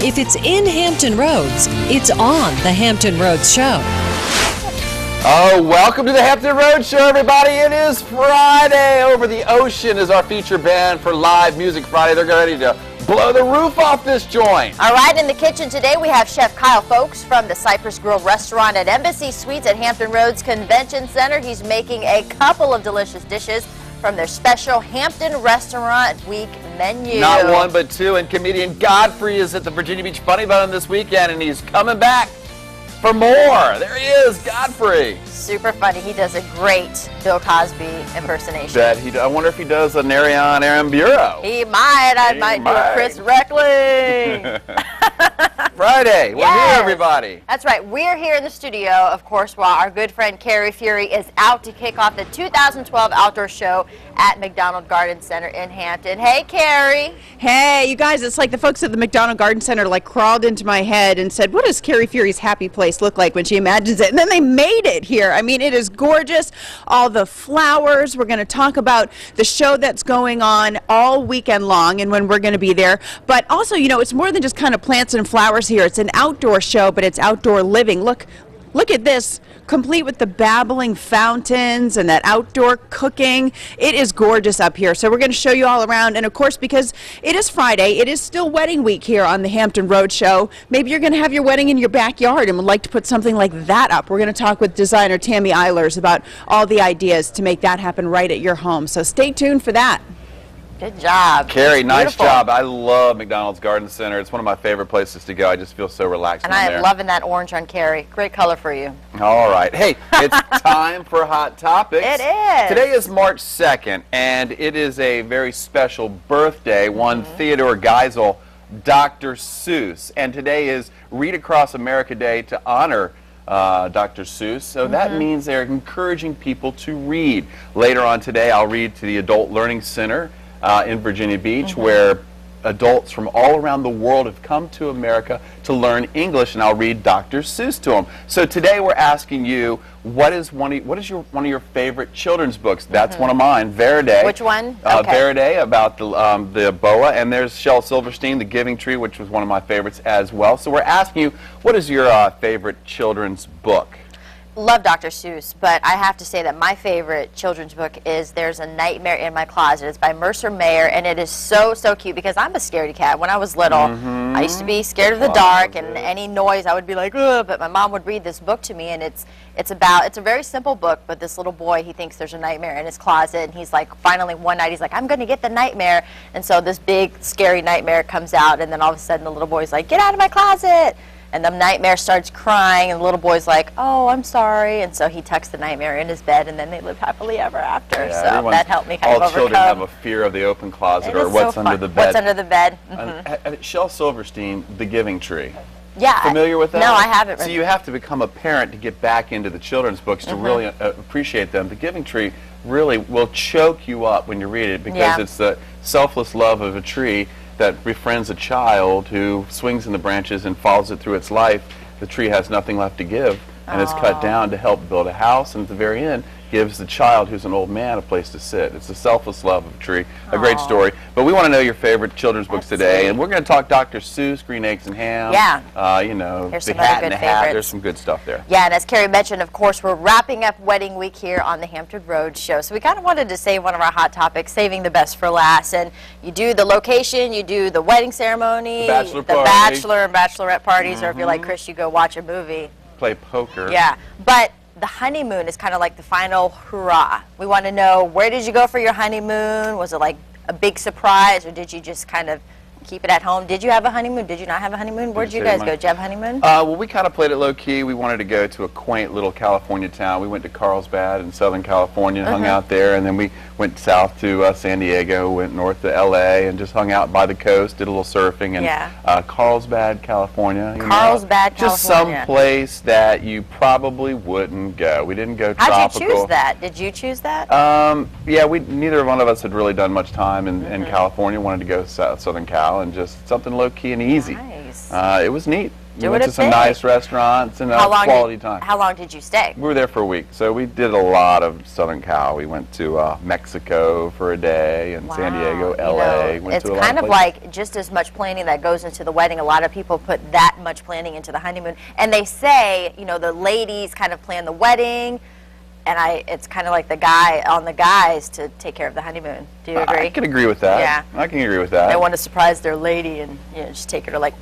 If it's in Hampton Roads, it's on the Hampton Roads Show. Oh, welcome to the Hampton Roads Show, everybody. It is Friday. Over the Ocean is our feature band for Live Music Friday. They're ready to blow the roof off this joint. All right, in the kitchen today we have Chef Kyle Folks from the Cypress Grill restaurant at Embassy Suites at Hampton Roads Convention Center. He's making a couple of delicious dishes from their special Hampton Restaurant Week menu. Not one, but two. And comedian Godfrey is at the Virginia Beach Funny Bone this weekend, and he's coming back for more. There he is, Godfrey. Super funny. He does a great Bill Cosby impersonation. I wonder if he does an Aaron Bureau. He might. I might do a Chris Reckling. Friday. We're here, everybody. That's right. We're here in the studio, of course, while our good friend Carrie Fury is out to kick off the 2012 outdoor show at McDonald Garden Center in Hampton. Hey, Carrie. Hey, you guys, it's like the folks at the McDonald Garden Center like crawled into my head and said, what does Carrie Fury's happy place look like when she imagines it? And then they made it here. I mean, it is gorgeous. All the flowers. We're going to talk about the show that's going on all weekend long and when we're going to be there. But also, you know, it's more than just kind of plants and flowers here. It's an outdoor show, but it's outdoor living. Look at this, complete with the babbling fountains and that outdoor cooking. It is gorgeous up here. So we're going to show you all around. And of course, because it is Friday, it is still wedding week here on the Hampton Roads Show. Maybe you're going to have your wedding in your backyard and would like to put something like that up. We're going to talk with designer Tammy Eilers about all the ideas to make that happen right at your home. So stay tuned for that. Good job. Carrie, nice job. I love McDonald's Garden Center. It's one of my favorite places to go. I just feel so relaxed and in there. And I am loving that orange on Carrie. Great color for you. All right. Hey, it's time for Hot Topics. It is. Today is March 2nd, and it is a very special birthday. One Theodore Geisel, Dr. Seuss. And today is Read Across America Day to honor Dr. Seuss. So that means they're encouraging people to read. Later on today, I'll read to the Adult Learning Center in Virginia Beach, where adults from all around the world have come to America to learn English, and I'll read Dr. Seuss to them. So today we're asking you, what is one of your favorite children's books? That's one of mine, Verde. Which one? Verde, about the boa, and there's Shel Silverstein, The Giving Tree, which was one of my favorites as well. So we're asking you, what is your favorite children's book? Love Dr. Seuss, but I have to say that my favorite children's book is There's a Nightmare in My Closet. It's by Mercer Mayer, and it is so cute because I'm a scaredy cat. When I was little, I used to be scared of the dark, and any noise I would be like, ugh, but my mom would read this book to me, and it's a very simple book, but this little boy, he thinks there's a nightmare in his closet, and he's like, finally one night, he's like, I'm going to get the nightmare, and so this big, scary nightmare comes out, and then all of a sudden the little boy's like, get out of my closet! And the nightmare starts crying, and the little boy's like, oh, I'm sorry. And so he tucks the nightmare in his bed, and then they live happily ever after. Yeah, so that helped me kind of overcome. All children have a fear of the open closet or what's under the bed. What's under the bed. Shel Silverstein, The Giving Tree. Yeah. Familiar with that? No, I haven't. So you have to become a parent to get back into the children's books to really appreciate them. The Giving Tree really will choke you up when you read it because it's the selfless love of a tree that befriends a child who swings in the branches and follows it through its life. The tree has nothing left to give, and it's cut down to help build a house, and at the very end gives the child who's an old man a place to sit. It's the selfless love of a tree. A great story. But we want to know your favorite children's books today, and we're going to talk Dr. Seuss, Green Eggs and Ham. Yeah. You know, Here's The some other Hat good and the Hat. favorites. There's some good stuff there. Yeah, and as Carrie mentioned, of course, we're wrapping up wedding week here on the Hampton Roads Show. So we kind of wanted to save one of our hot topics, saving the best for last. And you do the location, you do the wedding ceremony, the bachelor and bachelorette parties, or if you're like Chris, you go watch a movie. Play poker. Yeah, but the honeymoon is kind of like the final hurrah. We want to know, where did you go for your honeymoon? Was it like a big surprise, or did you just kind of keep it at home? Did you have a honeymoon? Did you not have a honeymoon? Where did you guys go? Did you have a honeymoon? Well, we kind of played it low-key. We wanted to go to a quaint little California town. We went to Carlsbad in Southern California and hung out there, and then we went south to San Diego, went north to L.A., and just hung out by the coast, did a little surfing, and Carlsbad, California. Carlsbad, California. Just some place that you probably wouldn't go. We didn't go tropical. How'd you choose that? Did you choose that? Yeah, neither one of us had really done much time in California. Wanted to go Southern Cal, and just something low-key and easy. Nice. It was neat. We went to some nice restaurants and quality time. How long did you stay? We were there for a week, so we did a lot of Southern Cal. We went to Mexico for a day, and San Diego, LA. It's kind of like just as much planning that goes into the wedding. A lot of people put that much planning into the honeymoon, and they say, the ladies kind of plan the wedding, and it's kind of like the guys to take care of the honeymoon. Do you agree? I can agree with that. Yeah. I can agree with that. They want to surprise their lady and just take her to like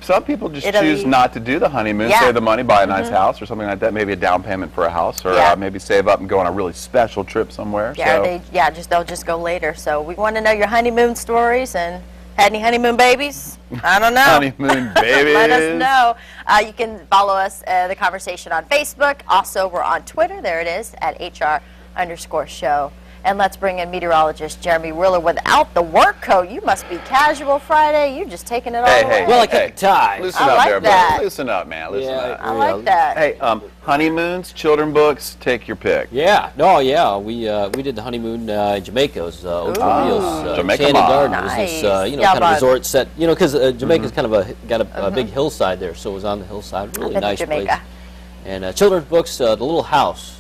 some people just choose not to do the honeymoon, save the money, buy a nice house or something like that, maybe a down payment for a house, or maybe save up and go on a really special trip somewhere. Yeah, they'll just go later. So we want to know your honeymoon stories, and had any honeymoon babies? I don't know. Honeymoon babies. Let us know. You can follow us, the conversation on Facebook. Also, we're on Twitter. There it is, at HR_show. And let's bring in meteorologist Jeremy Wheeler. Without the work coat, you must be casual Friday. You're just taking it all away. Well, I kept the tie. Loosen up there, buddy. Loosen up, man. Loosen up. I like that. Hey, honeymoons, children books, take your pick. Yeah. No, yeah. We did the honeymoon in Jamaica. It was Rios, Jamaica Enchanted Garden. Nice. It was this, kind of resort set. Because Jamaica's kind of got a big hillside there, so it was on the hillside. Really nice place. And children's books, The Little House.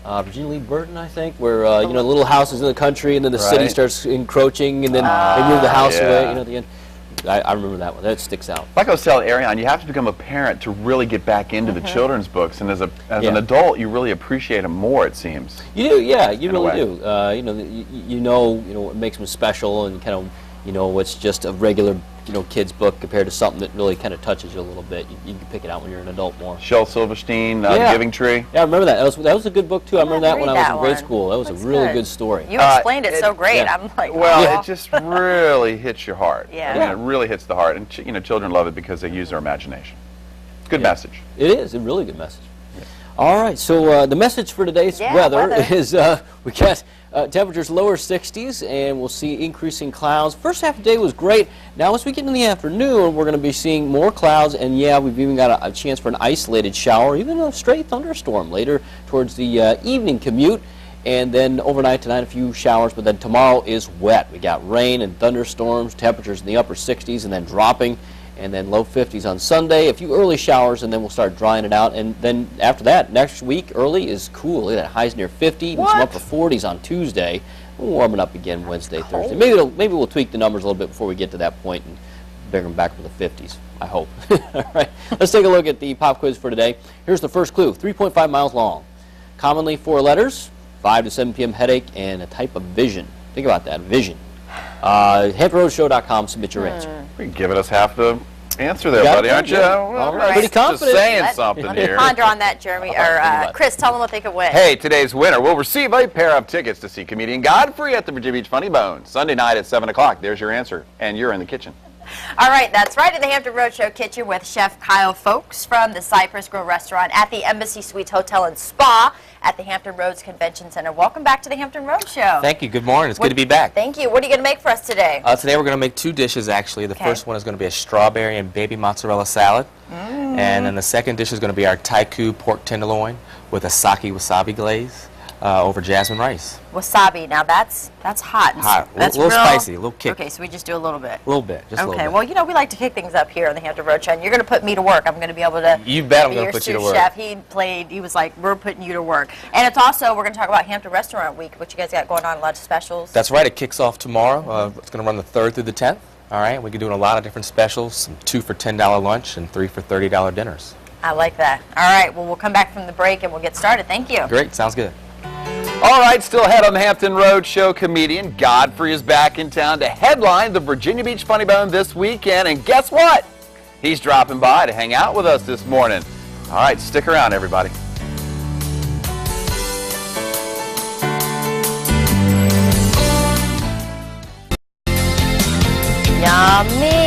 Virginia Lee Burton, I think, where the little house is in the country, and then the city starts encroaching, and then they move the house away. At the end. I remember that one. That sticks out. Like I was telling Ariane, you have to become a parent to really get back into the children's books, and as an adult, you really appreciate them more. It seems. You do, yeah. You really do. You know what makes them special, and kind of what's just a regular kid's book compared to something that really kind of touches you a little bit. You can pick it out when you're an adult more. Shel Silverstein, The Giving Tree. Yeah, I remember that. That was a good book too. I remember that when I was in grade school. That was a really good story. You explained it so great. I'm like, well, it just really hits your heart. Yeah. I mean, it really hits the heart, and children love it because they use their imagination. Good message. It is a really good message. All right, so the message for today's weather is we got temperatures lower 60s, and we'll see increasing clouds. First half of the day was great. Now as we get in the afternoon, we're going to be seeing more clouds, and we've even got a chance for an isolated shower, even a stray thunderstorm later towards the evening commute. And then overnight tonight, a few showers, but then tomorrow is wet. We got rain and thunderstorms, temperatures in the upper 60s, and then dropping. And then low 50s on Sunday, a few early showers, and then we'll start drying it out. And then after that, next week early is cool. Look at that, highs near 50, even some upper 40s on Tuesday. We'll warm it up again Wednesday, Thursday. Maybe we'll tweak the numbers a little bit before we get to that point and bring them back to the 50s, I hope. All right, let's take a look at the pop quiz for today. Here's the first clue, 3.5 miles long. Commonly 4 letters, 5 to 7 p.m. headache, and a type of vision. Think about that, vision. HamptonRoadsShow.com, submit your answer. You're giving us half the answer there, buddy, aren't you? All right. Pretty confident. Just saying something here. Ponder on that, Jeremy. Or Chris, tell them what they could win. Hey, today's winner will receive a pair of tickets to see comedian Godfrey at the Virginia Beach Funny Bone Sunday night at 7 o'clock. There's your answer, and you're in the kitchen. All right, that's right, in the Hampton Roadshow kitchen with Chef Kyle Folks from the Cypress Grill Restaurant at the Embassy Suites Hotel and Spa at the Hampton Roads Convention Center. Welcome back to the Hampton Roadshow. Thank you. Good morning. It's good to be back. Thank you. What are you going to make for us today? Today we're going to make 2 dishes, actually. The first one is going to be a strawberry and baby mozzarella salad. And then the second dish is going to be our taiku pork tenderloin with a sake wasabi glaze over jasmine rice. Wasabi. Now that's hot. Hot. That's a little real spicy, a little kick. Okay, so we just do a little bit. A little bit, just a little bit. Okay, well, we like to kick things up here on the Hampton Roadshow, and you're going to put me to work. I'm going to be able to You bet I'm be going your to put you to sous work. chef. He was like, we're putting you to work. And it's also, we're going to talk about Hampton Restaurant Week, what you guys got going on, a lot of specials. That's right. It kicks off tomorrow. It's going to run the 3rd through the 10th. All right, we're doing a lot of different specials, some 2 for $10 lunch and 3 for $30 dinners. I like that. All right, well, we'll come back from the break and we'll get started. Thank you. Great. Sounds good. All right, still ahead on the Hampton Roadshow, comedian Godfrey is back in town to headline the Virginia Beach Funny Bone this weekend. And guess what? He's dropping by to hang out with us this morning. All right, stick around, everybody. Yummy!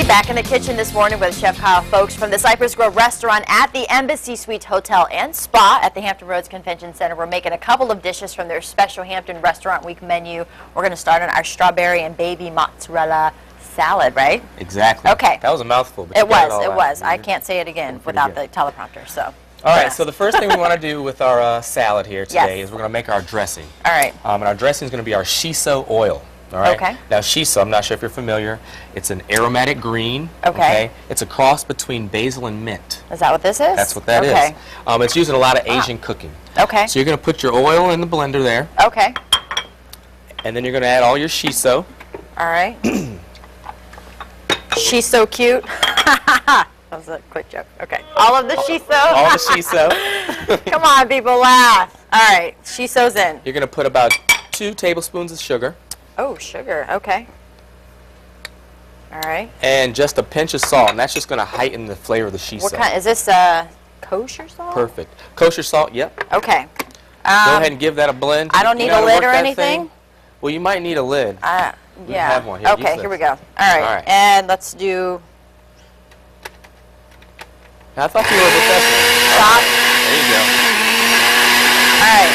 Back in the kitchen this morning with Chef Kyle Folks from the Cypress Grove Restaurant at the Embassy Suites Hotel and Spa at the Hampton Roads Convention Center. We're making a couple of dishes from their special Hampton Restaurant Week menu. We're going to start on our strawberry and baby mozzarella salad, right? Exactly. Okay. That was a mouthful. But It was. I can't say it again without the teleprompter, so. All right, so the first thing we want to do with our salad here today is we're going to make our dressing. All right. And our dressing is going to be our shiso oil. All right. Okay. Now shiso, I'm not sure if you're familiar. It's an aromatic green. Okay. It's a cross between basil and mint. Is that what this is? That's what that is. Okay. It's used in a lot of Asian cooking. Okay. So you're going to put your oil in the blender there, Okay. and then you're going to add all your shiso. All right. She's so cute. That was a quick joke. Okay. All of the shiso. All the shiso. Come on, people, laugh. All right. Shiso's in. You're going to put about 2 tablespoons of sugar. Oh, sugar. Okay. All right. And just a pinch of salt, and that's just going to heighten the flavor of the shiso. What kind? Is this kosher salt? Perfect. Kosher salt, yep. Okay. Go ahead and give that a blend. I don't You need know how a to lid work or that anything? thing? Well, you might need a lid. Yeah. have one. Here, use okay, this. here we go. All right. All right. And let's do I thought you were a professional. stop. There you go. All right.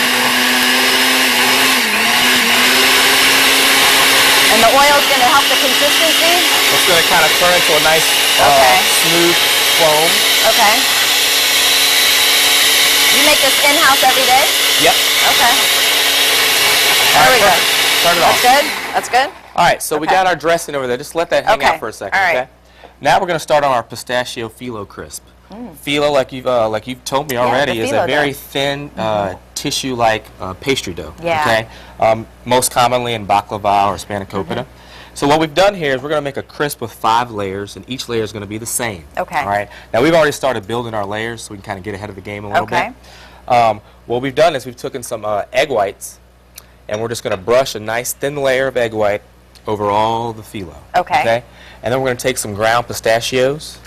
And the oil's going to help the consistency? It's going to kind of turn into a nice, Okay. smooth foam. Okay. You make this in-house every day? Yep. Okay. There we go. Turn it That's off. good? That's good? All right, so we Okay. got our dressing over there. Just let that hang Okay. out for a second, All right. okay? Now we're going to start on our pistachio phyllo crisp. Phyllo, like you've told me already, is a phyllo very dough. thin, tissue-like pastry dough. Yeah. Okay. Most commonly in baklava or spanakopita. So what we've done here is we're going to make a crisp with 5 layers, and each layer is going to be the same. Okay. All right. Now we've already started building our layers, so we can kind of get ahead of the game a little Okay. bit. What we've done is we've taken some egg whites, and we're just going to brush a nice thin layer of egg white over all the phyllo. Okay. And then we're going to take some ground pistachios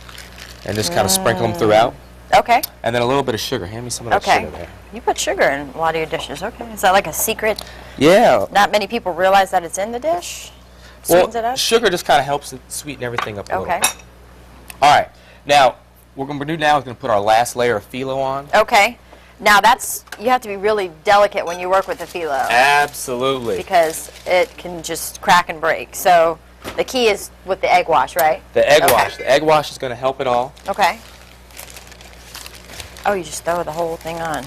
and just kind of sprinkle them throughout. Okay. And then a little bit of sugar. Hand me some of that Okay. sugar there. You put sugar in a lot of your dishes. Okay. Is that like a secret? Yeah. Not many people realize that it's in the dish? Sweetens it Well, up? sugar just kind of helps it sweeten everything up a Okay. little. All right. Now, what we're going to do now is going to put our last layer of phyllo on. Okay. Now that's, you have to be really delicate when you work with the phyllo Absolutely. because it can just crack and break. So the key is with the egg wash, right? The egg Okay. wash. The egg wash is going to help it all. Okay. Oh, you just throw the whole thing on.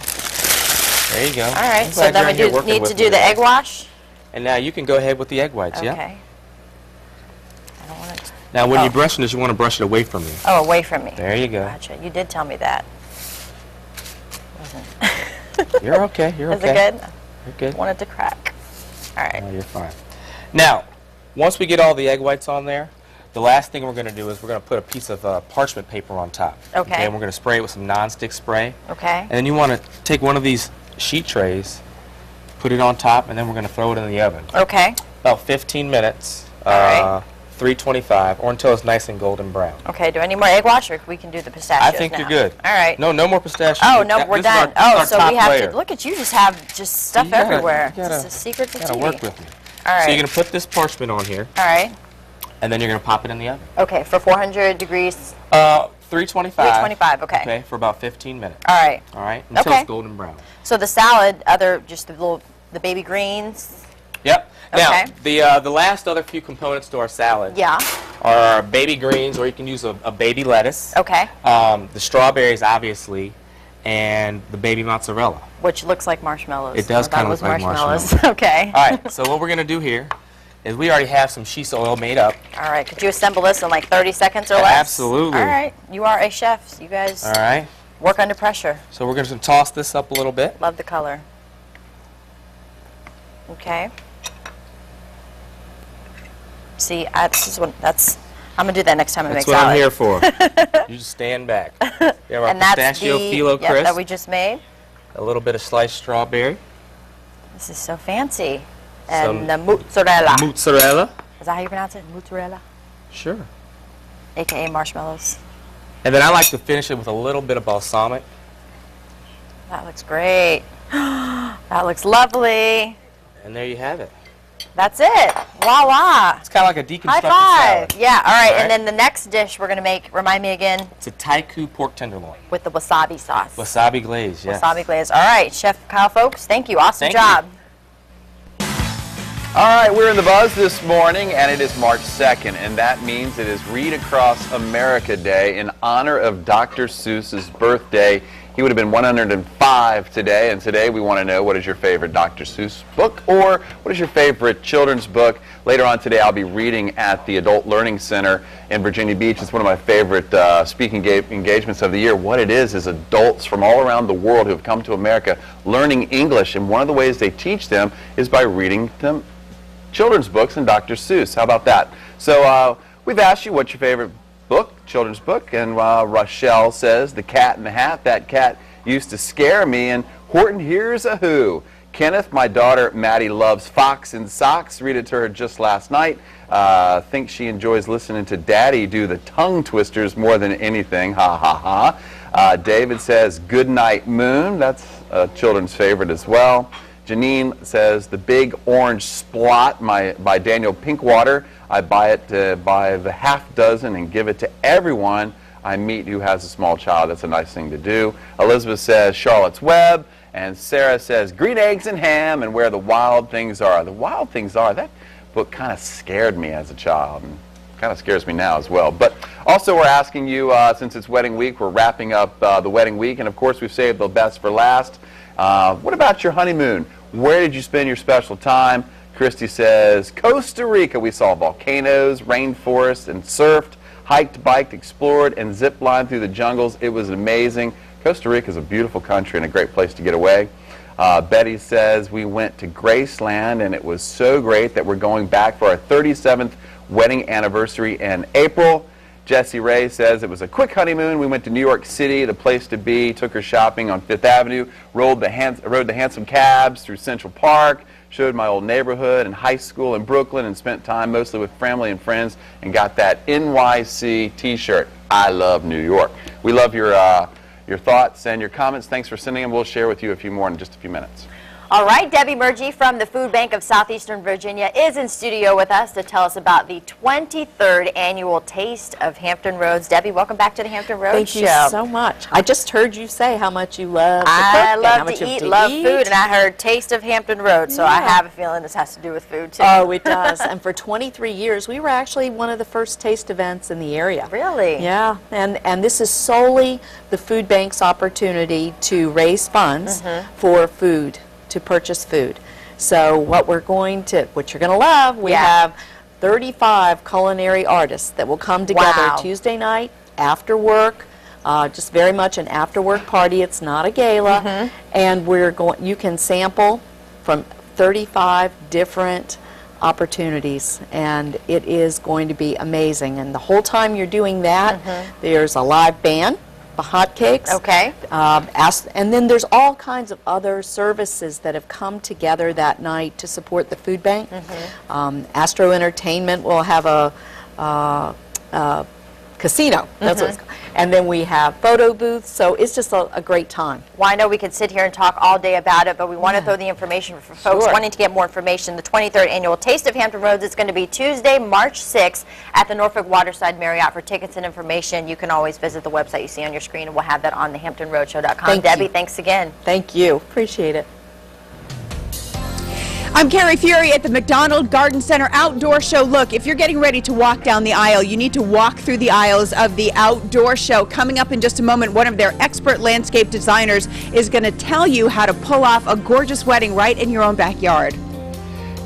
There you go. All right. I'm So glad then you're we here do working need with to me do the today. egg wash? And now you can go ahead with the egg whites, Okay. yeah? I don't want it. Now, when Oh. you're brushing this, you want to brush it away from you. Oh, away from me. There you go. Gotcha. You did tell me that. You're okay. You're Is okay. it good? You're good. Want it to crack. All right. No, you're fine. Now, once we get all the egg whites on there, the last thing we're going to do is we're going to put a piece of parchment paper on top. Okay. And we're going to spray it with some nonstick spray. Okay. And then you want to take one of these sheet trays, put it on top, and then we're going to throw it in the oven. Okay. About 15 minutes, right. 325, or until it's nice and golden brown. Okay. Do I need more egg wash, or we can do the pistachios I think now? you're good. All right. No more pistachios. Oh no, we're This is our- done. this is Oh, our so top we have layer. to look at you. Just have just stuff You gotta- everywhere. you gotta- This is secret to Gotta TV. work with me. All right. So you're going to put this parchment on here, All right. and then you're going to pop it in the oven. Okay. For 400 degrees. 325. 325. Okay. Okay, for about 15 minutes. All right. All right, until Okay. it's golden brown. So the salad, just the baby greens. Yep. Now, Okay. the last other few components to our salad Yeah. are our baby greens, or you can use a baby lettuce. Okay. The strawberries, obviously, and the baby mozzarella. Which looks like marshmallows. It does I thought kinda it was look like marshmallows. Okay. All right, so what we're going to do here is we already have some shiso oil made up. All right. Could you assemble this in like 30 seconds or less? Absolutely. All right. You are a chef. So you guys All right, work under pressure. so we're going to toss this up a little bit. Love the color. Okay. See, this is what I'm gonna do that next time I That's make what salad. I'm here for. You just stand back. We have our And that's pistachio the phyllo crisp, that we just made. a little bit of sliced strawberry, This is so fancy. Some And the mozzarella. mozzarella. Is that how you pronounce it? Mozzarella, Sure. aka marshmallows. And then I like to finish it with a little bit of balsamic. That looks great. That looks lovely. And there you have it. That's it. Voila. It's kind of like a deconstructed High five. salad. Yeah. All right. All right. And then the next dish we're gonna make. Remind me again. It's a taiku pork tenderloin. With the wasabi sauce. Wasabi glaze, yes. Wasabi glaze. All right, Chef Kyle Folks. Thank you. Awesome Thank you. job. All right, we're in the buzz this morning, and it is March 2nd, and that means it is Read Across America Day in honor of Dr. Seuss's birthday he would have been 105 today. And today we want to know, what is your favorite Dr. Seuss book, or what is your favorite children's book? Later on today, I'll be reading at the Adult Learning Center in Virginia Beach. It's one of my favorite speaking engagements of the year. What it is adults from all around the world who have come to America learning English, and one of the ways they teach them is by reading them children's books and Dr. Seuss. How about that? So we've asked you what's your favorite book, children's book, and Rochelle says, The Cat in the Hat. That cat used to scare me. And Horton, here's a who. Kenneth, my daughter Maddie loves Fox and Socks. Read it to her just last night. Thinks she enjoys listening to Daddy do the tongue twisters more than anything. Ha ha ha. David says Good Night Moon. That's a children's favorite as well. Janine says The Big Orange Splot by Daniel Pinkwater. I buy it by the half dozen and give it to everyone I meet who has a small child. That's a nice thing to do. Elizabeth says Charlotte's Web. And Sarah says Green Eggs and Ham and Where the Wild Things Are. The Wild Things Are, that book kind of scared me as a child, and kind of scares me now as well. But also we're asking you, since it's wedding week, we're wrapping up the wedding week, and of course we've saved the best for last. What about your honeymoon? Where did you spend your special time? Christy says Costa Rica. We saw volcanoes, rainforests, and surfed, hiked, biked, explored, and zip-lined through the jungles. It was amazing. Costa Rica is a beautiful country and a great place to get away. Betty says we went to Graceland, and it was so great that we're going back for our 37th wedding anniversary in April. Jessie Ray says it was a quick honeymoon. We went to New York City, the place to be, took her shopping on Fifth Avenue, rode the handsome cabs through Central Park, showed my old neighborhood and high school in Brooklyn, and spent time mostly with family and friends, and got that NYC t-shirt. I love New York. We love your thoughts and your comments. Thanks for sending them. We'll share with you a few more in just a few minutes. All right, Debbie Murgy from the Food Bank of Southeastern Virginia is in studio with us to tell us about the 23rd annual Taste of Hampton Roads. Debbie, welcome back to the Hampton Roads Show. Thank you so much. I just heard you say how much you love to cook. I love and to eat, love food, and I heard Taste of Hampton Roads, so I have a feeling this has to do with food, too. Oh, it does. And for 23 years, we were actually one of the first taste events in the area. Really? Yeah, and this is solely the Food Bank's opportunity to raise funds for food, to purchase food. So what you're going to love, we have 35 culinary artists that will come together Tuesday night after work, just very much an after work party. It's not a gala, and you can sample from 35 different opportunities, and it is going to be amazing. And the whole time you're doing that, there's a live band, hotcakes. Okay. And then there's all kinds of other services that have come together that night to support the food bank. Astro Entertainment will have a casino. That's what it's called. And then we have photo booths, so it's just a great time. Well, I know we could sit here and talk all day about it, but we want to throw the information for folks wanting to get more information. The 23rd Annual Taste of Hampton Roads is going to be Tuesday, March 6th at the Norfolk Waterside Marriott. For tickets and information, you can always visit the website you see on your screen, and we'll have that on thehamptonroadshow.com. Debbie, thanks again. Thank you. Appreciate it. I'm Carrie Fury at the McDonald Garden Center Outdoor Show. Look, if you're getting ready to walk down the aisle, you need to walk through the aisles of the Outdoor Show. Coming up in just a moment, one of their expert landscape designers is going to tell you how to pull off a gorgeous wedding right in your own backyard.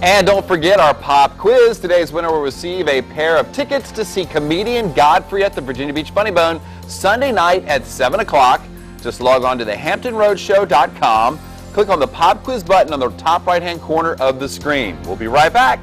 And don't forget our pop quiz. Today's winner will receive a pair of tickets to see comedian Godfrey at the Virginia Beach Funny Bone Sunday night at 7 o'clock. Just log on to thehamptonroadshow.com. Click on the pop quiz button on the top right-hand corner of the screen. We'll be right back.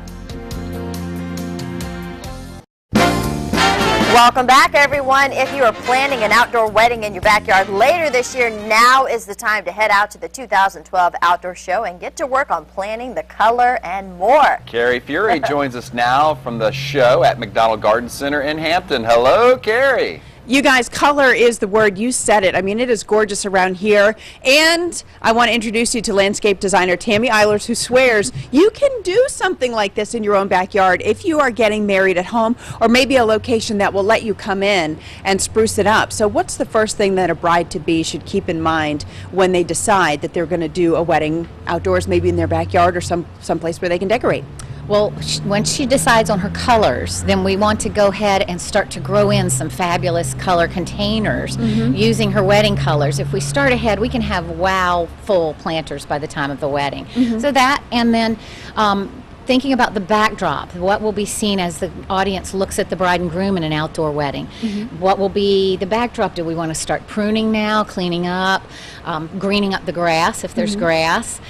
Welcome back, everyone. If you are planning an outdoor wedding in your backyard later this year, now is the time to head out to the 2012 Outdoor Show and get to work on planning the color and more. Carrie Fury joins us now from the show at McDonald Garden Center in Hampton. Hello, Carrie. You guys, color is the word. You said it. I mean, it is gorgeous around here. And I want to introduce you to landscape designer Tammy Eilers, who swears you can do something like this in your own backyard if you are getting married at home, or maybe a location that will let you come in and spruce it up. So what's the first thing that a bride-to-be should keep in mind when they decide that they're going to do a wedding outdoors, maybe in their backyard or someplace where they can decorate? Well, when she decides on her colors, then we want to go ahead and start to grow in some fabulous color containers using her wedding colors. If we start ahead, we can have wow full planters by the time of the wedding. So that, and then thinking about the backdrop, what will be seen as the audience looks at the bride and groom in an outdoor wedding. What will be the backdrop? Do we want to start pruning now, cleaning up, greening up the grass if there's grass?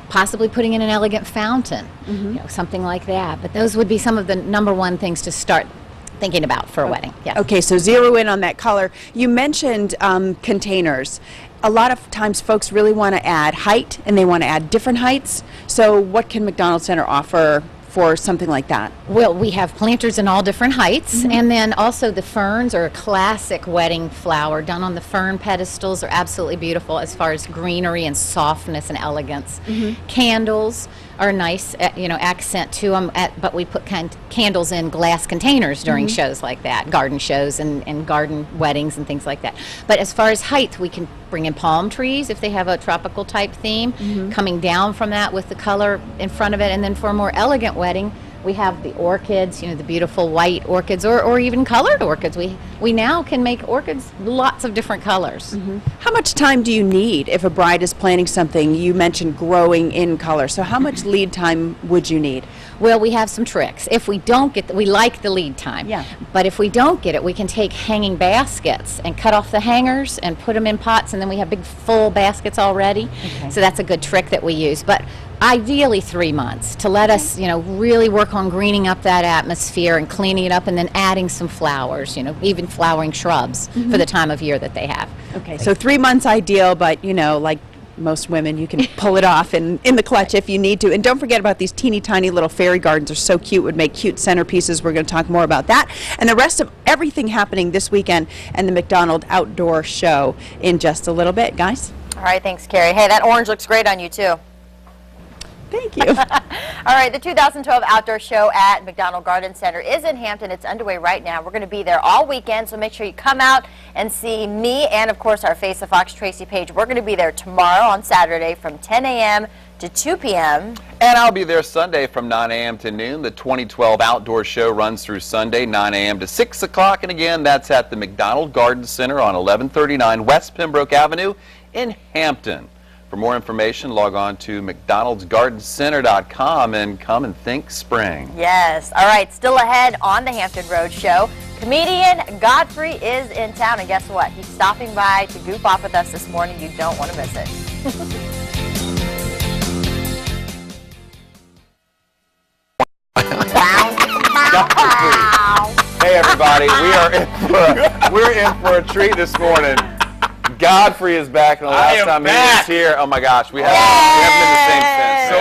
Possibly putting in an elegant fountain, you know, something like that. But those would be some of the #1 things to start thinking about for a wedding. Yeah. Okay, so zero in on that color. You mentioned containers. A lot of times folks really want to add height, and they want to add different heights. So what can McDonald Center offer for something like that? Well, we have planters in all different heights, and then also the ferns are a classic wedding flower done on the fern pedestals are absolutely beautiful as far as greenery and softness and elegance. Candles are a nice you know, accent to them, but we put candles in glass containers during shows like that, garden shows and garden weddings and things like that. But as far as height, we can bring in palm trees if they have a tropical type theme, coming down from that with the color in front of it, and then for a more elegant wedding, we have the orchids, you know, the beautiful white orchids, or even colored orchids. We now can make orchids lots of different colors. How much time do you need if a bride is planning something? You mentioned growing in color, so how much lead time would you need? Well, we have some tricks. If we don't get, we like the lead time. Yeah. But if we don't get it, we can take hanging baskets and cut off the hangers and put them in pots, and then we have big full baskets already. So that's a good trick that we use. But ideally 3 months to let us, you know, really work on greening up that atmosphere and cleaning it up, and then adding some flowers, you know, even flowering shrubs for the time of year that they have. Okay, so 3 months ideal, but you know, like most women, you can pull it off in the clutch if you need to. And don't forget about these teeny tiny little fairy gardens. They're so cute, would make cute centerpieces. We're going to talk more about that and the rest of everything happening this weekend and the McDonald Outdoor Show in just a little bit, guys. All right, thanks, Carrie. Hey, that orange looks great on you, too. Thank you. All right, the 2012 Outdoor Show at McDonald Garden Center is in Hampton. It's underway right now. We're going to be there all weekend, so make sure you come out and see me and, of course, our Face the Fox Tracy Page. We're going to be there tomorrow on Saturday from 10 a.m. to 2 p.m. And I'll be there Sunday from 9 a.m. to noon. The 2012 Outdoor Show runs through Sunday, 9 a.m. to 6 o'clock. And again, that's at the McDonald Garden Center on 1139 West Pembroke Avenue in Hampton. For more information, log on to mcdonaldsgardencenter.com and come and think spring. Yes. All right, still ahead on the Hampton Road Show. Comedian Godfrey is in town, and guess what? He's stopping by to goof off with us this morning. You don't want to miss it. Hey everybody, we're in for a treat this morning. Godfrey is back, and the last time he was here, oh my gosh, we haven't been the same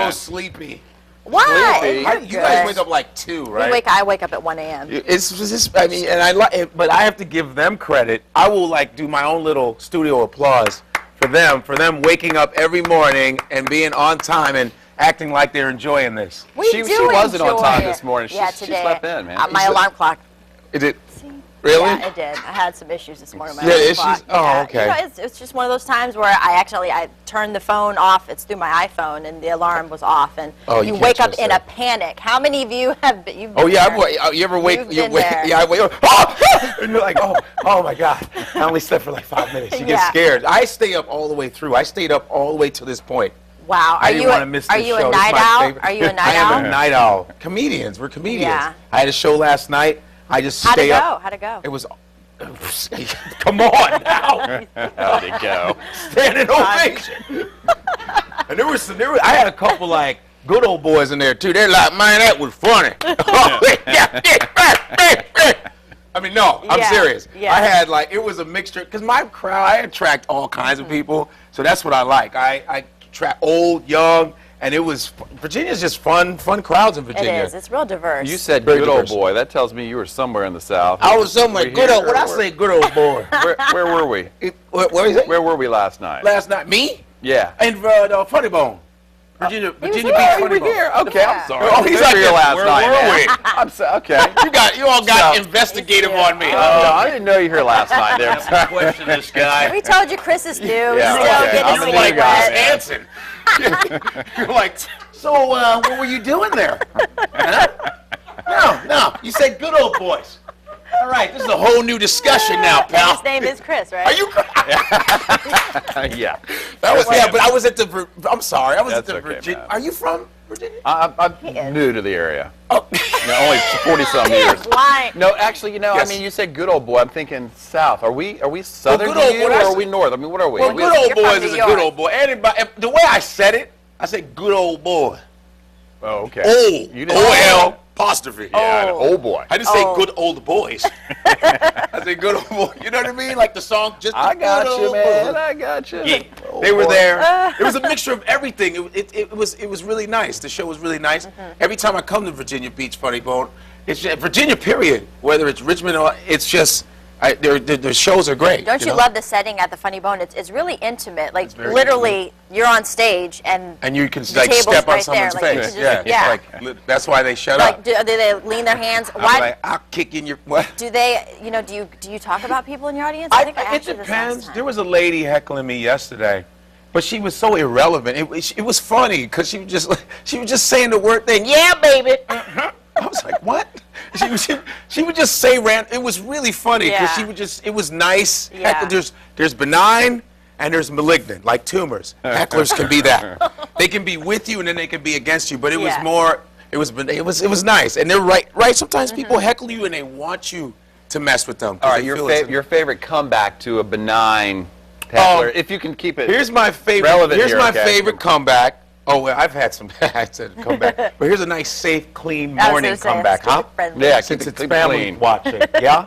since. So sleepy. What? Sleepy. You guys wake up like 2, right? I wake up at 1 a.m. It's just, I mean, and I like it, but I have to give them credit. I will like do my own little studio applause for them waking up every morning and being on time and acting like they're enjoying this. She wasn't on time this morning. She slept in, man. My alarm clock. Is it? Really? Yeah, it did. I had some issues this morning. Oh, okay. You know, it's just one of those times where I turned the phone off. It's through my iPhone, and the alarm was off, and you wake up in a panic. How many of you have been? You've been you ever wake? Yeah, I wake up. Oh! And you're like, oh my God! I only slept for like 5 minutes. You get scared. I stay up all the way through. I stayed up all the way to this point. Wow. I didn't want to miss this show. Are you a night owl? Are you a night owl? I am a night owl. Comedians. We're comedians. Yeah. I had a show last night. I just stay up. How'd it go? It was. Come on now. How'd it go? Standing ovation. And there was I had a couple like good old boys in there too. They're like, man, that was funny. I mean, no, I'm serious. Yeah. I had like, it was a mixture, because my crowd, I attract all kinds of people, so that's what I like. I attract old, young, and it was, Virginia's just fun crowds in Virginia. It is. It's real diverse. You said Very good diverse. old boy. That tells me you were somewhere in the South. I was somewhere, good old, what I say, good old boy. Where were we? Where is it? Where were we last night? Last night, me? Yeah. And the Funny Bone. Virginia Beach Funny Bone. Here. Okay, I'm sorry. Oh, he's like here last where night. were we? I'm so, okay. You all got investigative on me. No, I didn't know you were here last night. There. Question this guy. We told you Chris is new. Yeah, He's still okay. getting I'm his the feet new guy. wet. Hanson. You're like So, what were you doing there? Huh? No. You said good old boys. All right, this is a whole new discussion now, pal. His name is Chris, right? Are you? Yeah. That was but I was at the. I'm sorry, I was That's at the okay, Virginia. man. Are you from Virginia? I'm new to the area. Oh. No, only 40-some years. Lying. No, actually, Yes. I mean, you said good old boy. I'm thinking south. Are we southern good to old you, boy, or I are said- we north? I mean, what are we? Well, Are we good old You're from boy is New a York. good old boy. Anybody, the way I said good old boy. Oh, okay. Old. You didn't- O-L apostrophe. Yeah, Oh. old boy. I didn't say good old boys. I said good old boy. You know what I mean? Like the song, just I a got good you, old man. boy. I got you. Yeah, Old they were boy. there. It was a mixture of everything. It was really nice. The show was really nice. Every time I come to Virginia Beach, Funny Bone, it's just, Virginia period. Whether it's Richmond or it's just the shows are great. Don't you know? love the setting at the Funny Bone? It's really intimate. Like very literally, you're on stage and And you can the like table's step on right there. someone's Like, you face. can just- Yeah, yeah. It's like that's why they shut like up. do they lean their hands? I'm Why like, I'll kick in your what? do they? You know, do you talk about people in your audience? I think I it asked you this last depends. time. There was a lady heckling me yesterday, but she was so irrelevant. It was funny because she was just saying the word thing. Yeah, baby. I was like, what? She would just say it was really funny because Yeah. she would just. It was nice. Yeah. Heckle, there's benign and there's malignant, like tumors. Hecklers can be that. They can be with you and then they can be against you. But it was Yeah. more. It was nice. And they're right. Right. Sometimes people heckle you and they want you to mess with them. 'cause All right, they your feel it's- your favorite comeback to a benign heckler, if you can keep it. Here's my favorite. relevant Here's here, my okay? favorite comeback. Oh, well, I've had some comeback, but here's a nice, safe, clean I was morning gonna say, comeback, huh? friendly. Yeah, Since keep it's it family clean. watching, yeah.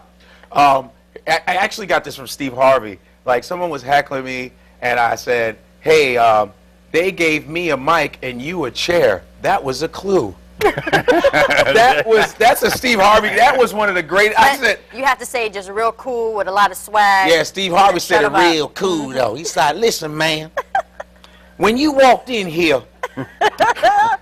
I actually got this from Steve Harvey. Like someone was heckling me, and I said, "Hey, they gave me a mic and you a chair. That was a clue." That's a Steve Harvey. That was one of the great. I said. You have to say just real cool with a lot of swag. Yeah, Steve Harvey said Shut it 'em up. real cool though. He said, "Listen, man, when you walked in here,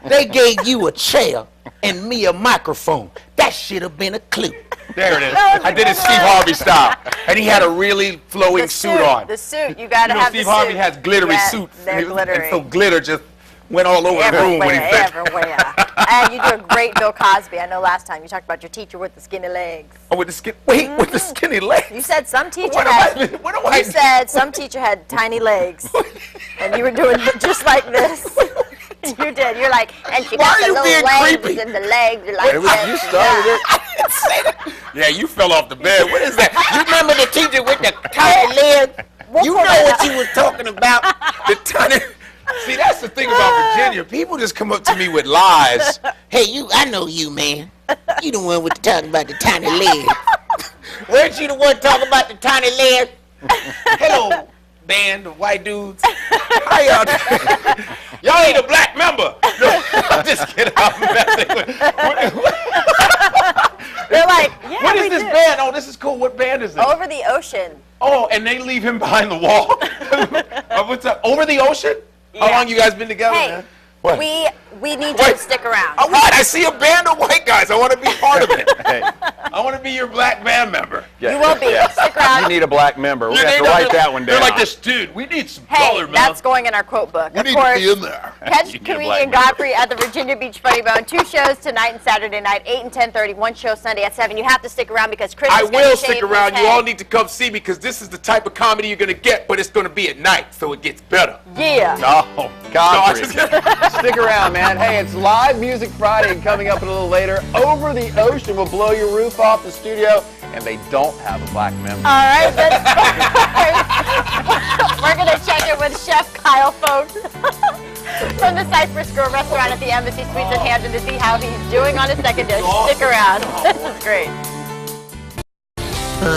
they gave you a chair and me a microphone. That should have been a clue." There it is. I did it Steve Harvey style, and he had a really flowing The suit on. The suit. You gotta You know, have Steve the Harvey suit. has glittery Yeah, suits, They're and glittery. so glitter just went all over the room when he fed. Everywhere. And you do a great Bill Cosby. I know last time you talked about your teacher with the skinny legs. Oh, with the skin. Wait, with the skinny legs. You said some teacher What had. am I- what am I- You said some teacher had tiny legs, and you were doing just like this. You did. You're like, and she Why got are the you little being legs creepy? and the legs. You're like, It was, you started it. I didn't say that. Yeah, you fell off the bed. What is that? You remember the teacher with the tiny legs? You know what you was talking about. The tiny. See, that's the thing about Virginia. People just come up to me with lies. Hey, I know you, man. You the one with talking about the tiny legs. Weren't you the one talking about the tiny legs? Hello, band of white dudes. How y'all doing? Y'all need a black member. No, I'm just kidding. I'm messing with. They're like, yeah, What we is this do. band? Oh, this is cool. What band is this? Over the ocean. Oh, and they leave him behind the wall. What's up? Over the ocean? How Yeah. long you guys been together, Hey, man? What? we need you Wait. to stick around. All right, I see a band of white guys. I want to be part of it. Hey, I want to be your black band member. yeah, You will be. yeah. Stick around. You need a black member. We Yeah, have to they- write that one down. They're like this, dude. We need some Hey, color, man. that's going in our quote book. we Of need course, to be in there. catch You need a comedian black member. Godfrey at the Virginia Beach Funny Bone. 2 shows tonight and Saturday night, 8 and 10:30. 1 show Sunday at 7. You have to stick around because Chris I is gonna will shave stick his around. You head. all need to come see me because this is the type of comedy you're going to get, but it's going to be at night, so it gets better. Yeah. Oh, Godfrey. No, I just- Stick around, man. Hey, it's Live Music Friday, and coming up a little later, Over the Ocean will blow your roof off the studio, and they don't have a black member. All right, let's we're going to check in with Chef Kyle Folks from the Cypress Grill restaurant at the Embassy Suites in Hampton to see how he's doing on his second dish. Stick around. This is great. All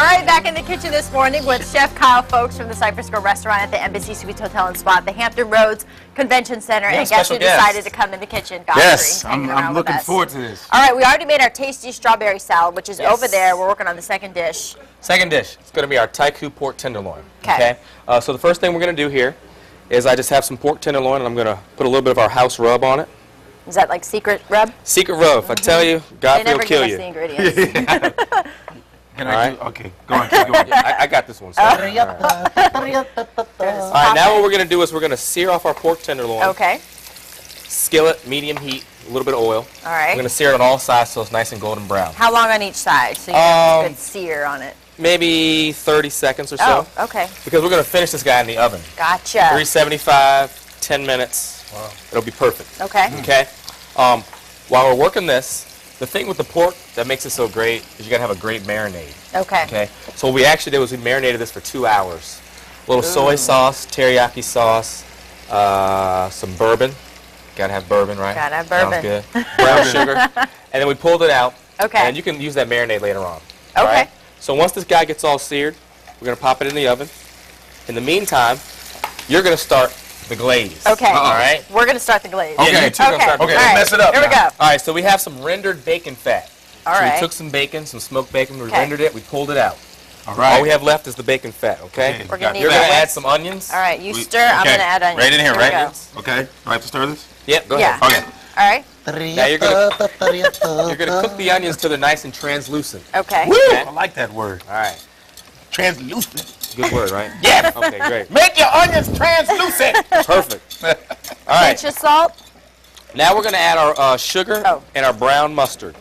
right, back in the kitchen this morning with Chef Kyle Folks from the Cypress Grill restaurant at the Embassy Suites Hotel and Spa at the Hampton Roads Convention Center. Yeah, and guess who special guest. decided to come in the kitchen? Godfrey, Yes, hanging I'm around with looking us. forward to this. All right, we already made our tasty strawberry salad, which is over there. We're working on the second dish. Second dish, it's going to be our taiku pork tenderloin. 'Kay. So the first thing we're going to do here is I just have some pork tenderloin, and I'm going to put a little bit of our house rub on it. Is that like secret rub? Secret rub, if I tell you, They Godfrey never will give kill us you. the ingredients. Can All I right. do? Okay, go on, keep going. I got this one. So. All right, now what we're going to do is we're going to sear off our pork tenderloin. Okay. Skillet, medium heat, a little bit of oil. All right. We're going to sear it on all sides so it's nice and golden brown. How long on each side? So you have a good sear on it. Maybe 30 seconds or so. Oh, okay. Because we're going to finish this guy in the oven. Gotcha. 375, 10 minutes. Wow. It'll be perfect. Okay. Okay. While we're working this, the thing with the pork that makes it so great is you got to have a great marinade. Okay. Okay. So what we actually did was we marinated this for 2 hours. A little soy sauce, teriyaki sauce, some bourbon. Got to have bourbon, right? Gotta have bourbon. Sounds good. Brown sugar. And then we pulled it out. Okay. And you can use that marinade later on. Okay. All right? So once this guy gets all seared, we're going to pop it in the oven. In the meantime, you're going to start the glaze. Okay. All right? We're going to start the glaze. Yeah, you two are going to start the Okay, glaze. All let's right. mess it up Here we now. go. All right, so we have some rendered bacon fat. All so right. we took some bacon, some smoked bacon, we Okay. rendered it, we pulled it out. All right. All we have left is the bacon fat, okay? We're gonna need You're going to that. add some onions. All right. You stir. I'm going to add onions. Right in here, we right? go. Okay. Do I have to stir this? Yep, go Yeah. ahead. Okay. All right. Now you're going to cook the onions till they're nice and translucent. Okay. Woo! Okay. I like that word. All right. Translucent. Good word, right? Yeah. Okay, great. Make your onions translucent. Perfect. All right. Pinch of salt. Now we're going to add our sugar Oh. and our brown mustard.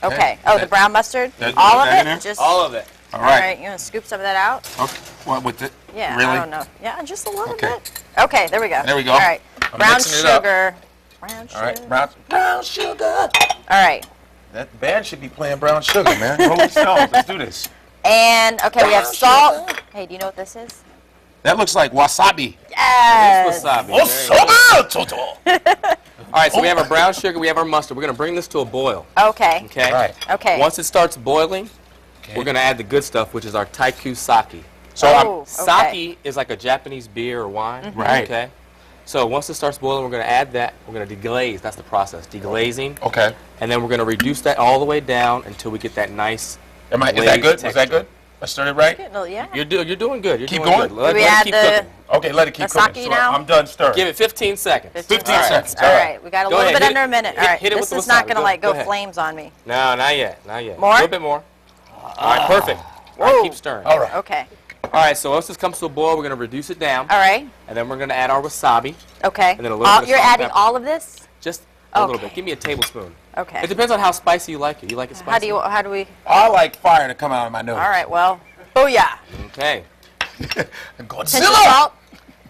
Okay. Oh, the brown mustard. That- All of that in it. there? Just. All of it. All All right. right. You want to scoop some of that out? Okay. What with it? Yeah. Really? I don't know. Yeah, just a little Okay. bit. Okay. There we go. There we go. All right. I'm Brown mixing it up. sugar. Brown sugar. All right. Brown sugar. All right. That band should be playing Brown Sugar, man. Rolling Stones. Let's do this. And okay, we have salt. Hey, do you know what this is? That looks like wasabi. Yes. Wasabi. There you go. Wasabi. All right, so we have our brown sugar, we have our mustard. We're going to bring this to a boil. Okay. Okay? Right. Okay. Once it starts boiling, we're going to add the good stuff, which is our taiku sake. So Oh, okay. Sake is like a Japanese beer or wine. Right. Okay. So once it starts boiling, we're going to add that. We're going to deglaze. That's the process. Deglazing. okay. And then we're going to reduce that all the way down until we get that nice. Is that glazed good? Was that texture. good? I started right? Yeah. You're doing good. You're Keep doing going? good. Let Do we it add keep the- cooking. Okay, let it keep The cooking. sake So now? I'm done stirring. Give it 15 seconds. 15 All right. seconds. All right. We got a Go little ahead, bit hit under it. a minute. All Hit- right. hit it This with is the not wasabi. going to Go- like go go ahead. flames on me. No, not yet. Not yet. More? A little bit more. All right, perfect. All right, keep stirring. All right. Okay. All right, so once this comes to a boil, we're going to reduce it down. All right. And then we're going to add our wasabi. Okay. And then a little bit of You're salt and adding pepper. all of this? Just a little Okay. bit. Give me a tablespoon. Okay. It depends on how spicy you like it. You like it spicy? How do we? I like fire to come out of my nose. All right. Well. Oh yeah. Okay. Pinch of Godzilla! salt.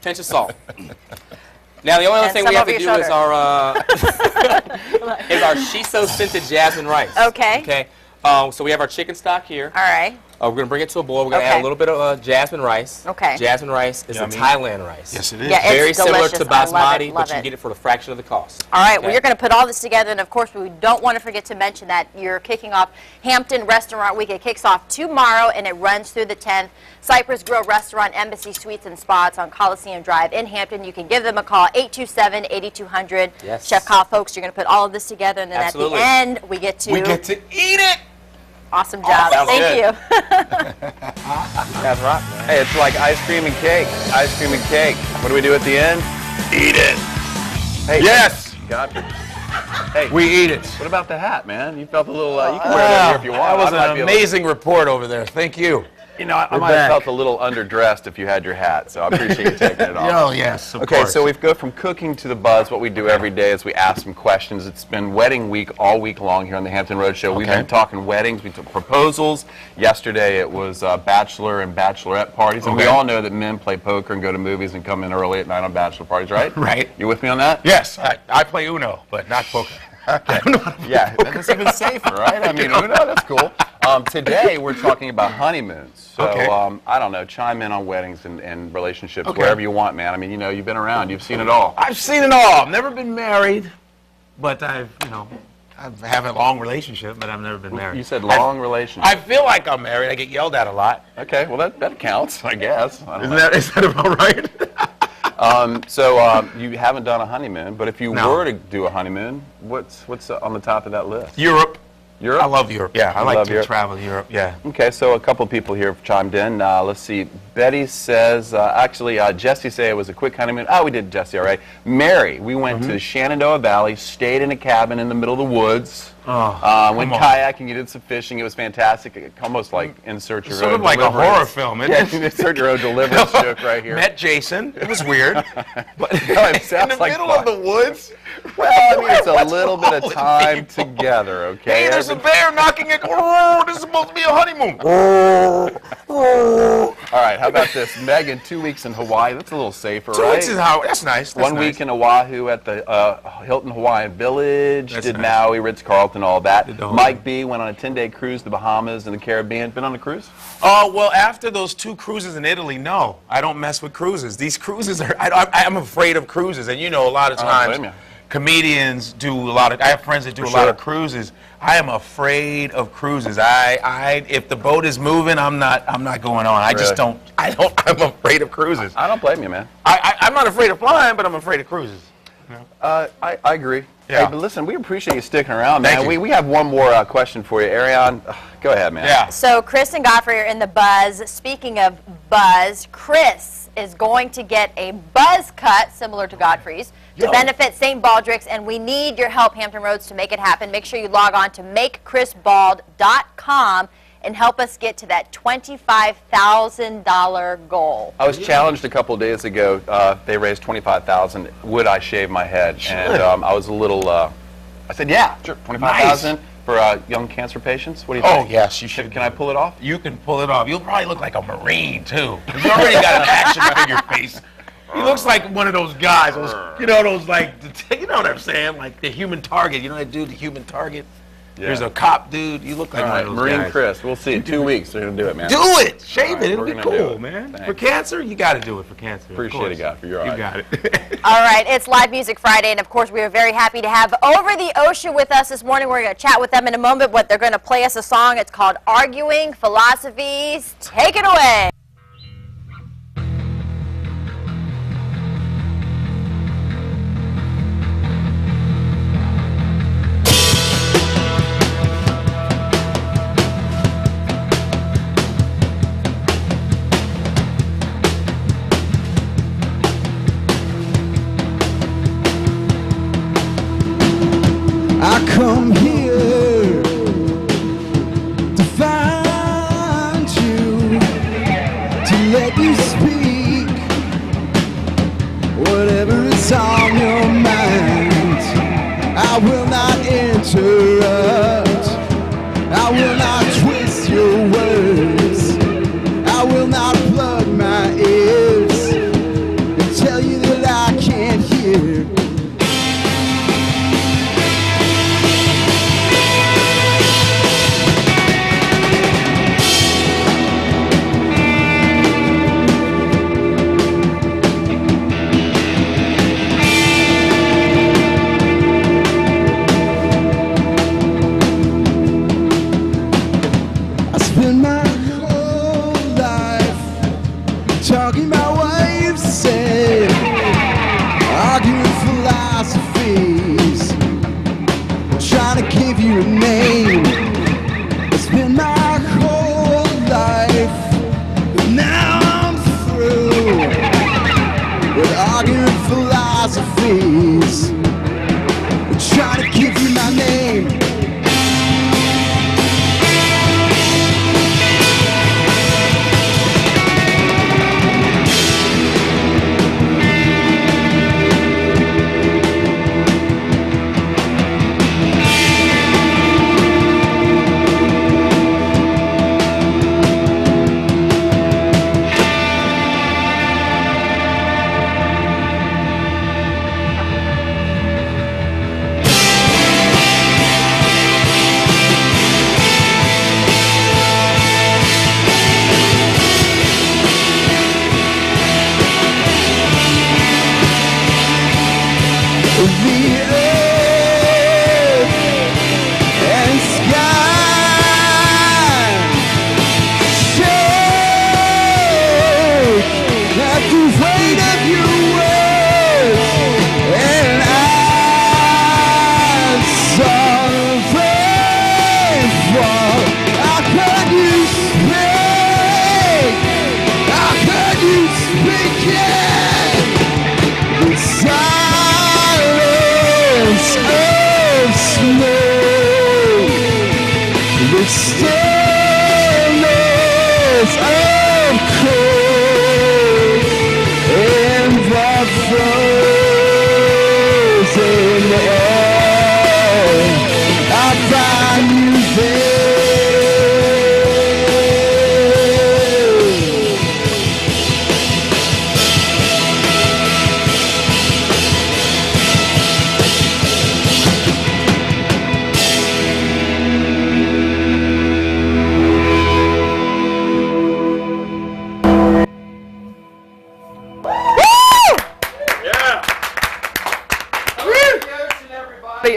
Pinch of salt. Now the only other And thing some we have over to your do is our shiso scented jasmine rice. Okay. Okay. So we have our chicken stock here. All right. We're going to bring it to a boil. We're going to add Okay. a little bit of jasmine rice. Okay. Jasmine rice is Yummy. a Thailand rice. Yes, it is. Yeah, it's Very similar delicious. to I love basmati, it, but love you can it. get it for a fraction of the cost. All right, well, Okay. you're going to put all this together, and of course, we don't want to forget to mention that you're kicking off Hampton Restaurant Week. It kicks off tomorrow, and it runs through the 10th. Cypress Grill Restaurant, Embassy Suites and Spas on Coliseum Drive in Hampton. You can give them a call, 827-8200. Yes. Chef Kyle, folks, you're going to put all of this together, and then Absolutely. at the end, we get to... We get to eat it. Awesome job. sounds Thank good. you. That's right, man. Hey, it's like ice cream and cake. Ice cream and cake. What do we do at the end? Eat it. Hey, Yes. God. Hey, We eat it. what about the hat, man? You felt a little. You can wear that here if you want. That was I might an be a amazing report over there. Thank you. You know, I might have felt a little underdressed if you had your hat, so I appreciate you taking it off. Oh, yes, of Okay, course. so we've go from cooking to the buzz. What we do every day is we ask some questions. It's been wedding week all week long here on the Hampton Road Show. We've Okay. been talking weddings, we took proposals. Yesterday it was bachelor and bachelorette parties, and we Okay. all know that men play poker and go to movies and come in early at night on bachelor parties, right? Right. You with me on that? Yes, I play Uno, but not poker. Yeah, that's even safer, right? I mean, Uno, that's cool. Today we're talking about honeymoons. So Okay. I don't know, chime in on weddings and relationships, Okay. wherever you want, man. I mean, you know, you've been around, you've seen it all. I've seen it all. I've never been married, but I have a long relationship, but I've never been married. You said long relationship. I feel like I'm married. I get yelled at a lot. Okay, well that counts, I guess. I don't Isn't know. is that about right? So you haven't done a honeymoon, but if you No. were to do a honeymoon, what's on the top of that list? Europe. Europe? I love Europe. Yeah, I You like love to Europe? travel to Europe. Yeah. Okay, so a couple people here have chimed in. Let's see. Betty says, Jesse said it was a quick honeymoon. Oh, we did Jesse, all right. Mary, we went to the Shenandoah Valley, stayed in a cabin in the middle of the woods. Went kayaking, you did some fishing. It was fantastic. Almost like insert your Sort own of like a deliverance. horror film, isn't it? Yeah, insert your own deliverance joke right here. Met Jason. It was weird. But it sounds in the like middle fun. of the woods. Well, I mean, it's a What's little bit wrong of with time people? together, okay? Hey, there's a bear knocking at. Oh, this is supposed to be a honeymoon. All right, how about this? Megan, 2 weeks in Hawaii. That's a little safer, 2 right? weeks is how. That's nice. That's 1 week in Oahu at the Hilton Hawaiian Village. That's did nice. Maui, Ritz-Carlton, all that. Did the whole Mike thing. B went on a 10-day cruise to the Bahamas and the Caribbean. Been on a cruise? Oh, well, after those 2 cruises in Italy, no. I don't mess with cruises. These cruises are, I'm afraid of cruises. And you know, a lot of I don't times, blame you. comedians do a lot of, I have friends that do For a lot sure. of cruises. I am afraid of cruises. If the boat is moving, I'm not going on. I just Really? I'm afraid of cruises. I don't blame you, man. I'm not afraid of flying, but I'm afraid of cruises. I agree. Yeah. Hey, but listen, we appreciate you sticking around, man. Thank you. We have one more question for you. Ariane, go ahead, man. Yeah. So Chris and Godfrey are in the buzz. Speaking of buzz, Chris is going to get a buzz cut similar to Godfrey's to benefit St. Baldrick's, and we need your help, Hampton Roads, to make it happen. Make sure you log on to makechrisbald.com and help us get to that $25,000 goal. I was challenged a couple of days ago. They raised $25,000. Would I shave my head? Sure. And I was a little. I said, yeah, sure, $25,000 for young cancer patients. What do you think? Oh, yes, you should. Can I pull it off? You can pull it off. You'll probably look like a Marine, too. You already got an action figure face. He looks like one of those guys, you know what I'm saying? Like the Human Target. You know that dude, the Human Target? Yeah. There's a cop dude. You look like All one right, of those Marine guys. Chris. We'll see. 2 weeks. They're going to do it, man. Do it! Shave All right, it. It'll we're be gonna do cool, it. man. Thanks. For cancer, you got to do it for cancer. of Appreciate course. it, Godfrey. You're all You right. got it. All right, it's Live Music Friday, and of course we are very happy to have Over the Ocean with us this morning. We're going to chat with them in a moment, but they're going to play us a song. It's called Arguing Philosophies. Take it away. I come here to find you, to let you speak whatever is on your mind. I will not interrupt, I will not twist your words, I will not plug my ears and tell you that I can't hear.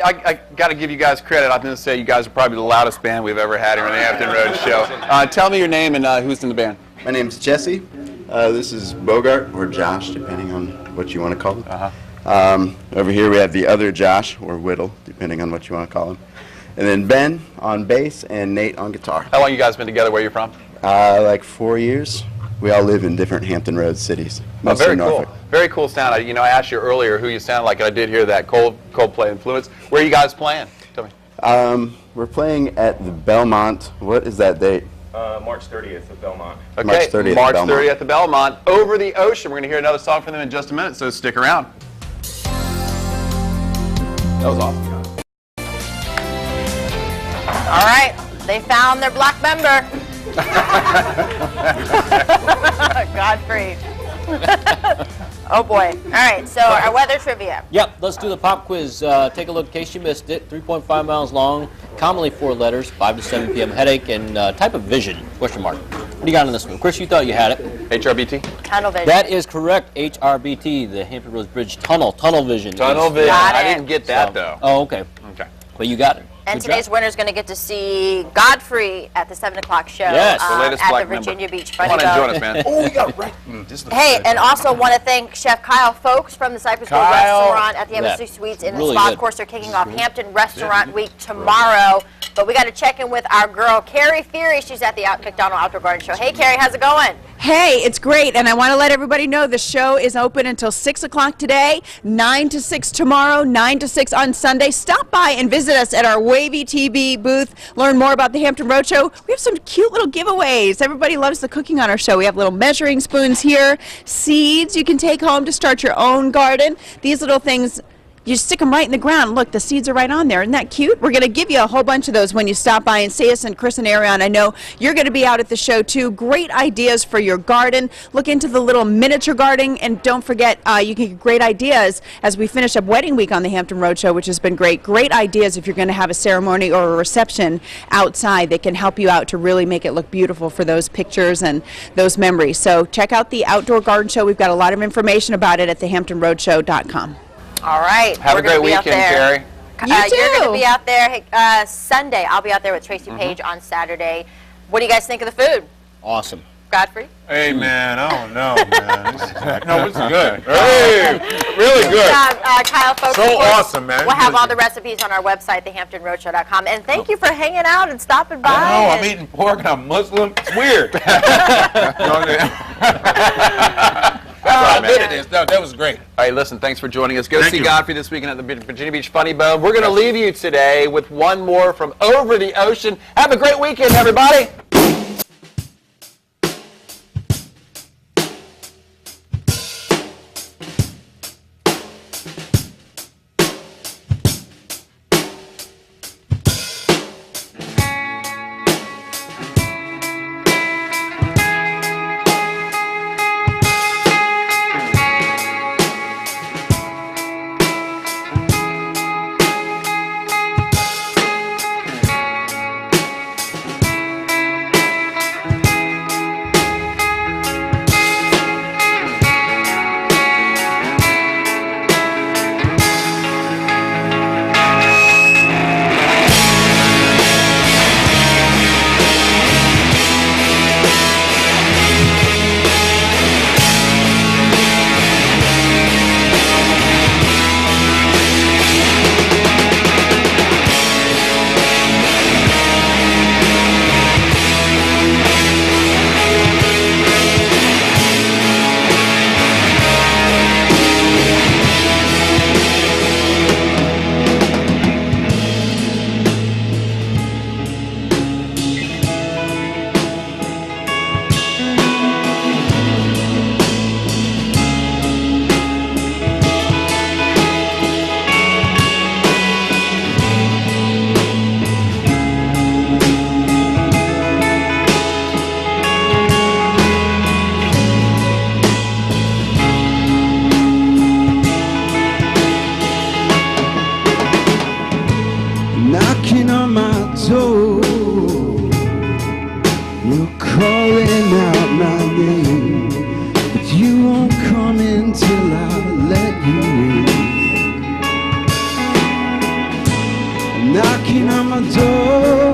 I got to give you guys credit. I'm going to say you guys are probably the loudest band we've ever had here on the Hampton Roads show. Tell me your name and who's in the band. My name's Jesse. This is Bogart or Josh, depending on what you want to call him. Over here we have the other Josh, or Whittle, depending on what you want to call him. And then Ben on bass and Nate on guitar. How long you guys been together? Where are you from? Like 4 years. We all live in different Hampton Roads cities. Mostly Very Norfolk. cool. Very cool sound. I asked you earlier who you sound like, and I did hear that Coldplay influence. Where are you guys playing? Tell me. We're playing at the Belmont. What is that date? March 30th at Belmont. Okay, March 30th March at 30th at the Belmont. Over the Ocean. We're going to hear another song from them in just a minute, so stick around. That was awesome. All right, they found their black member. Godfrey. Oh boy. All right, so our weather trivia. Yep, let's do the pop quiz. Take a look in case you missed it. 3.5 miles long, commonly 4 letters, 5 to 7 p.m. headache, and type of vision, question mark. What do you got on this one? Chris, you thought you had it. HRBT? Tunnel vision. That is correct. HRBT, the Hampton Roads Bridge Tunnel vision. Tunnel vision. Got I it. didn't get that, though. Oh, okay. Okay. Well, you got it. And Good today's job. winner is going to get to see Godfrey at the 7 o'clock show Yes, the latest at black the member. Virginia Beach Come Funny on and Bone. join us, man. Oh, we got right. Hey, and also want to thank Chef Kyle Folks from the Cypress Grove Kyle. Restaurant at the Yeah. Embassy Suites in the Really spa. good. Of course, they're kicking off Hampton Restaurant Week tomorrow. But we got to check in with our girl, Carrie Fury. She's at the McDonald Outdoor Garden Show. Hey, Carrie, how's it going? Hey, it's great, and I want to let everybody know the show is open until 6 o'clock today, 9 to 6 tomorrow, 9 to 6 on Sunday. Stop by and visit us at our WAVY TV booth. Learn more about the Hampton Road Show. We have some cute little giveaways. Everybody loves the cooking on our show. We have little measuring spoons here, seeds you can take home to start your own garden. These little things, you stick them right in the ground. Look, the seeds are right on there. Isn't that cute? We're going to give you a whole bunch of those when you stop by and see us. And Chris and Ariane, I know you're going to be out at the show too. Great ideas for your garden. Look into the little miniature gardening, and don't forget, you can get great ideas as we finish up Wedding Week on the Hampton Road Show, which has been great. Great ideas if you're going to have a ceremony or a reception outside. They can help you out to really make it look beautiful for those pictures and those memories. So check out the Outdoor Garden Show. We've got a lot of information about it at thehamptonroadshow.com. All right. Have a great weekend, Carrie. You too. You're going to be out there hey, Sunday. I'll be out there with Tracy Page on Saturday. What do you guys think of the food? Awesome. Godfrey? Hey, man, I don't know, man. No, it's good. Hey, really good. Kyle Folks. So of course, awesome, man. We'll have all the recipes on our website, thehamptonroadshow.com. And thank you for hanging out and stopping by. No, I'm eating pork and I'm Muslim. It's weird. That's how good it is. That was great. All right, listen, thanks for joining us. Go Thank see you. Godfrey this weekend at the Virginia Beach Funny Bone. We're going to leave you today with one more from Over the Ocean. Have a great weekend, everybody. Knocking on my door, you're calling out my name, but you won't come until I let you in. knocking on my door.